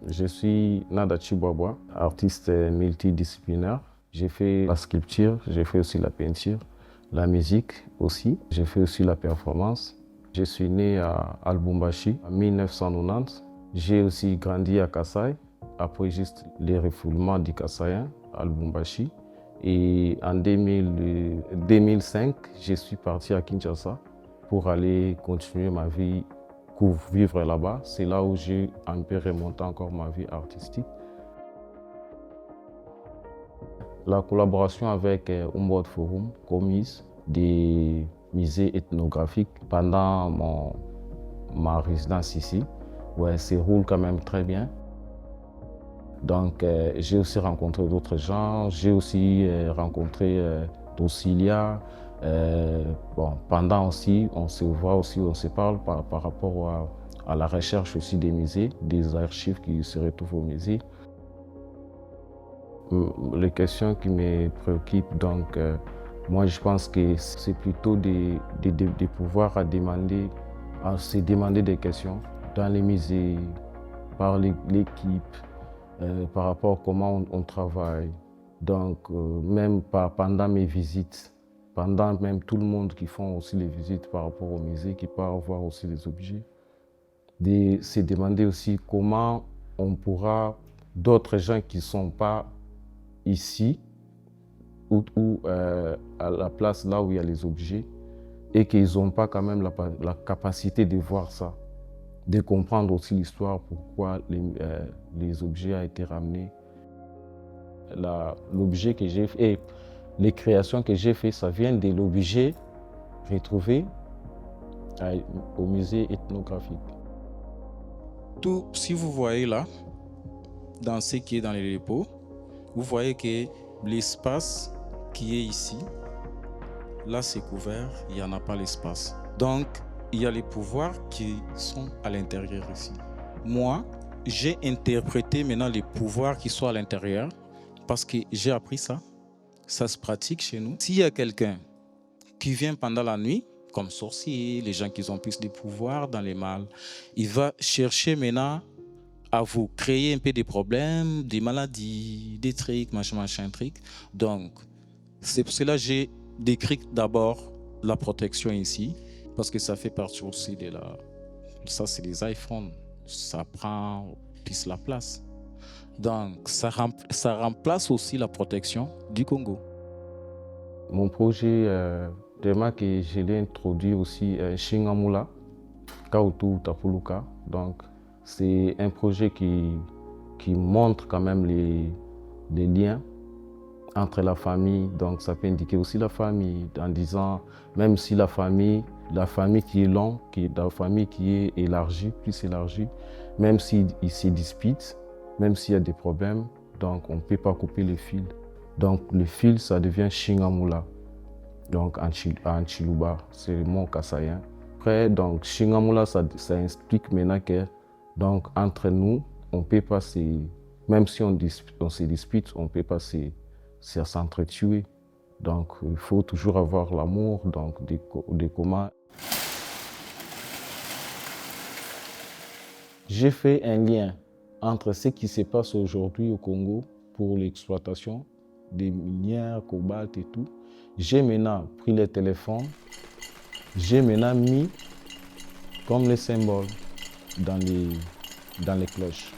Je suis Nada Chibwabwa, artiste multidisciplinaire. J'ai fait la sculpture, j'ai fait aussi la peinture, la musique aussi. J'ai fait aussi la performance. Je suis né à Lubumbashi en 1990. J'ai aussi grandi à Kasai, après juste les refoulements du Kassaïen à Lubumbashi. Et en 2005, je suis parti à Kinshasa pour aller continuer ma vie, pour vivre là-bas. C'est là où j'ai un peu remonté encore ma vie artistique. La collaboration avec Humboldt Forum, commise des musées ethnographiques pendant ma résidence ici, ouais, se roule quand même très bien. Donc j'ai aussi rencontré d'autres gens, j'ai aussi rencontré Docilia. Pendant aussi, on se voit aussi, on se parle par rapport à la recherche aussi des musées, des archives qui se retrouvent au musée. Les questions qui me préoccupent, donc, moi je pense que c'est plutôt de pouvoir à se demander des questions dans les musées, par l'équipe, par rapport à comment on travaille. Donc, même pendant mes visites, pendant même tout le monde qui font aussi les visites par rapport au musée, qui part voir aussi les objets, de se demander aussi comment on pourra, d'autres gens qui ne sont pas ici, ou à la place là où il y a les objets, et qu'ils n'ont pas quand même la capacité de voir ça, de comprendre aussi l'histoire, pourquoi les objets ont été ramenés. L'objet que j'ai fait, et les créations que j'ai faites, ça vient de l'objet retrouvé au musée ethnographique. Tout, si vous voyez là, dans ce qui est dans les dépôts, vous voyez que l'espace qui est ici, là c'est couvert, il n'y en a pas l'espace. Donc, il y a les pouvoirs qui sont à l'intérieur ici. Moi, j'ai interprété maintenant les pouvoirs qui sont à l'intérieur parce que j'ai appris ça. Ça se pratique chez nous. S'il y a quelqu'un qui vient pendant la nuit, comme sorcier, les gens qui ont plus de pouvoir dans les mâles, il va chercher maintenant à vous créer un peu des problèmes, des maladies, des trucs, machin, truc. Donc, c'est pour cela que j'ai décrit d'abord la protection ici, parce que ça fait partie aussi de la... Ça, c'est les iPhones. Ça prend plus la place. Donc, ça remplace aussi la protection du Congo. Mon projet, vraiment que je l'ai introduit aussi, Shingamula, Kautu Tapuluka. Donc, c'est un projet qui montre quand même les liens entre la famille. Donc, ça peut indiquer aussi la famille, en disant, même si la famille qui est longue, la famille qui est élargie, plus élargie, même s'ils se disputent, même s'il y a des problèmes, donc on ne peut pas couper le fil. Donc, le fil, ça devient Shingamula, donc en Chiluba, c'est le mot kassaïen. Après, donc, Shingamula, ça explique maintenant que, donc, entre nous, on peut pas même si on se dispute, on ne peut pas s'entretuer. Donc, il faut toujours avoir l'amour, donc, de comment. J'ai fait un lien entre ce qui se passe aujourd'hui au Congo pour l'exploitation des minières, cobalt et tout. J'ai maintenant pris les téléphones, j'ai maintenant mis comme les symboles dans les cloches.